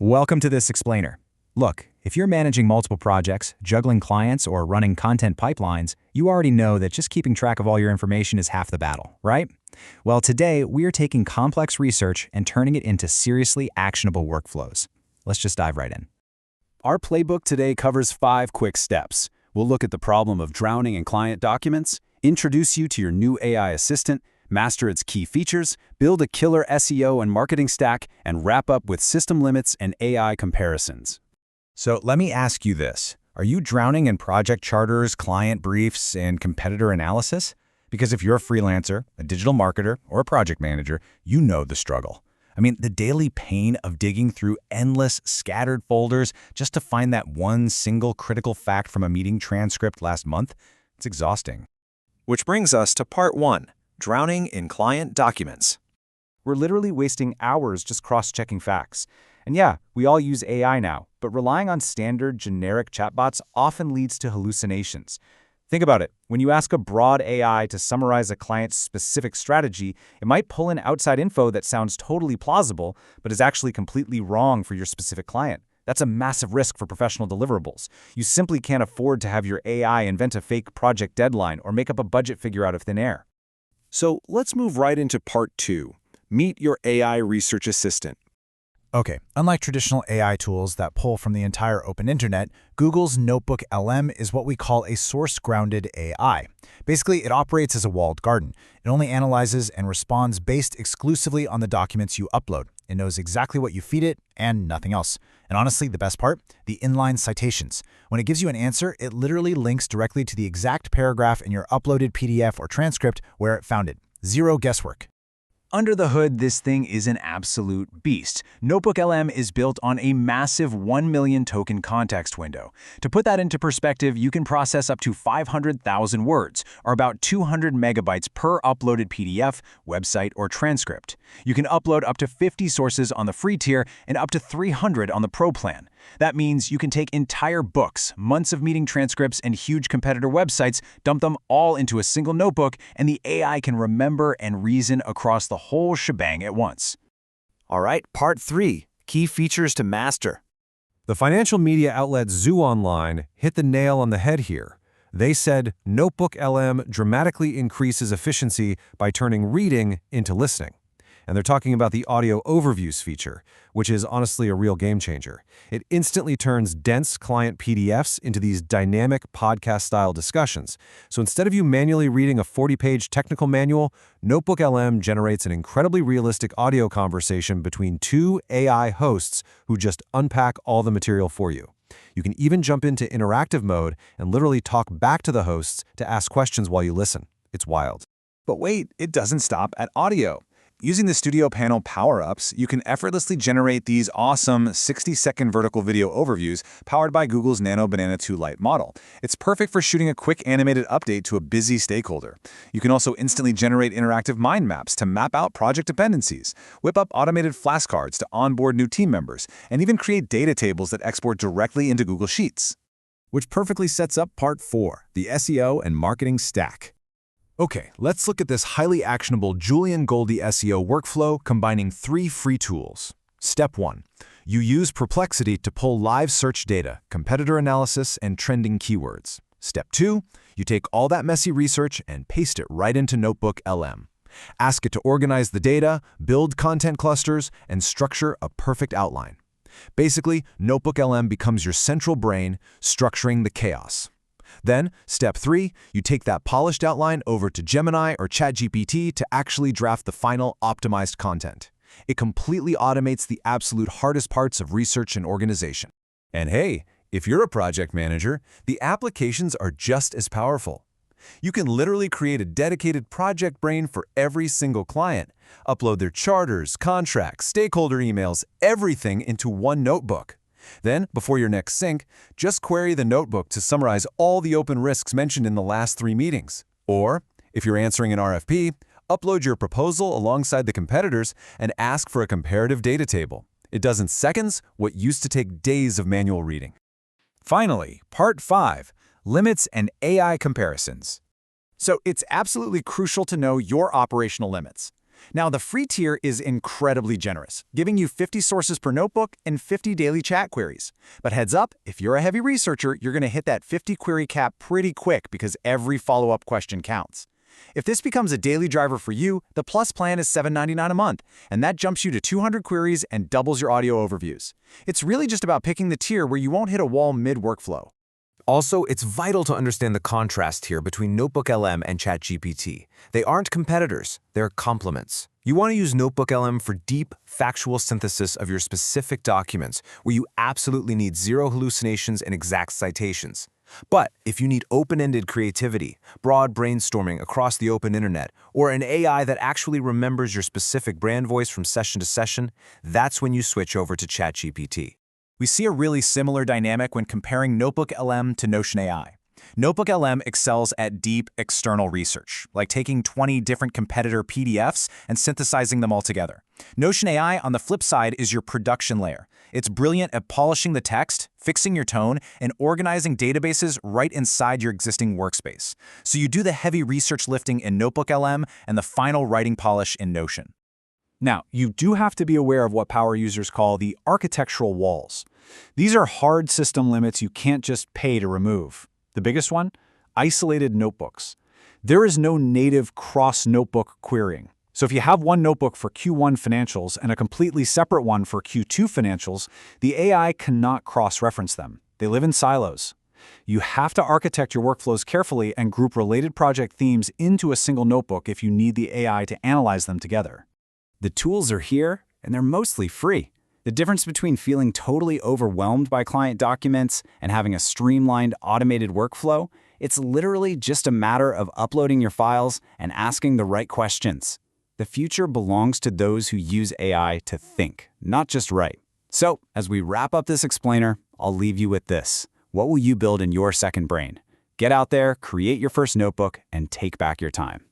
Welcome to this explainer. Look, if you're managing multiple projects, juggling clients, or running content pipelines, you already know that just keeping track of all your information is half the battle, right? Well, today, we're taking complex research and turning it into seriously actionable workflows. Let's just dive right in. Our playbook today covers 5 quick steps. We'll look at the problem of drowning in client documents, introduce you to your new AI assistant, master its key features, build a killer SEO and marketing stack, and wrap up with system limits and AI comparisons. So let me ask you this. Are you drowning in project charters, client briefs, and competitor analysis? Because if you're a freelancer, a digital marketer, or a project manager, you know the struggle. I mean, the daily pain of digging through endless, scattered folders just to find that one single critical fact from a meeting transcript last month, it's exhausting. Which brings us to part 1, drowning in client documents. We're literally wasting hours just cross-checking facts. And yeah, we all use AI now, but relying on standard, generic chatbots often leads to hallucinations. Think about it. When you ask a broad AI to summarize a client's specific strategy, it might pull in outside info that sounds totally plausible, but is actually completely wrong for your specific client. That's a massive risk for professional deliverables. You simply can't afford to have your AI invent a fake project deadline or make up a budget figure out of thin air. So let's move right into part 2, meet your AI research assistant. Okay, unlike traditional AI tools that pull from the entire open internet, Google's NotebookLM is what we call a source-grounded AI. Basically, it operates as a walled garden. It only analyzes and responds based exclusively on the documents you upload. It knows exactly what you feed it and nothing else. And honestly, the best part? The inline citations. When it gives you an answer, it literally links directly to the exact paragraph in your uploaded PDF or transcript where it found it. Zero guesswork. Under the hood, this thing is an absolute beast. NotebookLM is built on a massive 1 million token context window. To put that into perspective, you can process up to 500,000 words, or about 200 megabytes per uploaded PDF, website, or transcript. You can upload up to 50 sources on the free tier and up to 300 on the Pro plan. That means you can take entire books, months of meeting transcripts, and huge competitor websites, dump them all into a single notebook, and the AI can remember and reason across the whole shebang at once. All right, part 3, key features to master. The financial media outlet Zoo Online hit the nail on the head here. They said NotebookLM dramatically increases efficiency by turning reading into listening. And they're talking about the audio overviews feature, which is honestly a real game changer. It instantly turns dense client PDFs into these dynamic podcast-style discussions. So instead of you manually reading a 40-page technical manual, NotebookLM generates an incredibly realistic audio conversation between 2 AI hosts who just unpack all the material for you. You can even jump into interactive mode and literally talk back to the hosts to ask questions while you listen. It's wild. But wait, it doesn't stop at audio. Using the Studio Panel power-ups, you can effortlessly generate these awesome 60-second vertical video overviews powered by Google's Nano Banana 2 Lite model. It's perfect for shooting a quick animated update to a busy stakeholder. You can also instantly generate interactive mind maps to map out project dependencies, whip up automated flashcards to onboard new team members, and even create data tables that export directly into Google Sheets. Which perfectly sets up part 4, the SEO and marketing stack. Okay, let's look at this highly actionable Julian Goldie SEO workflow combining 3 free tools. Step 1. You use Perplexity to pull live search data, competitor analysis, and trending keywords. Step 2. You take all that messy research and paste it right into NotebookLM. Ask it to organize the data, build content clusters, and structure a perfect outline. Basically, NotebookLM becomes your central brain, structuring the chaos. Then, step 3, you take that polished outline over to Gemini or ChatGPT to actually draft the final optimized content. It completely automates the absolute hardest parts of research and organization. And hey, if you're a project manager, the applications are just as powerful. You can literally create a dedicated project brain for every single client, upload their charters, contracts, stakeholder emails, everything into one notebook. Then, before your next sync, just query the notebook to summarize all the open risks mentioned in the last 3 meetings. Or, if you're answering an RFP, upload your proposal alongside the competitors and ask for a comparative data table. It does in seconds what used to take days of manual reading. Finally, part 5, limits and AI comparisons. So it's absolutely crucial to know your operational limits. Now, the free tier is incredibly generous, giving you 50 sources per notebook and 50 daily chat queries. But heads up, if you're a heavy researcher, you're going to hit that 50 query cap pretty quick because every follow-up question counts. If this becomes a daily driver for you, the Plus plan is $7.99 a month, and that jumps you to 200 queries and doubles your audio overviews. It's really just about picking the tier where you won't hit a wall mid-workflow. Also, it's vital to understand the contrast here between NotebookLM and ChatGPT. They aren't competitors, they're complements. You want to use NotebookLM for deep, factual synthesis of your specific documents, where you absolutely need zero hallucinations and exact citations. But if you need open-ended creativity, broad brainstorming across the open internet, or an AI that actually remembers your specific brand voice from session to session, that's when you switch over to ChatGPT. We see a really similar dynamic when comparing NotebookLM to Notion AI. NotebookLM excels at deep external research, like taking 20 different competitor PDFs and synthesizing them all together. Notion AI, on the flip side, is your production layer. It's brilliant at polishing the text, fixing your tone, and organizing databases right inside your existing workspace. So you do the heavy research lifting in NotebookLM and the final writing polish in Notion. Now, you do have to be aware of what power users call the architectural walls. These are hard system limits you can't just pay to remove. The biggest one? Isolated notebooks. There is no native cross-notebook querying. So if you have one notebook for Q1 financials and a completely separate one for Q2 financials, the AI cannot cross-reference them. They live in silos. You have to architect your workflows carefully and group related project themes into a single notebook if you need the AI to analyze them together. The tools are here, and they're mostly free. The difference between feeling totally overwhelmed by client documents and having a streamlined, automated workflow, it's literally just a matter of uploading your files and asking the right questions. The future belongs to those who use AI to think, not just write. So, as we wrap up this explainer, I'll leave you with this. What will you build in your second brain? Get out there, create your first notebook, and take back your time.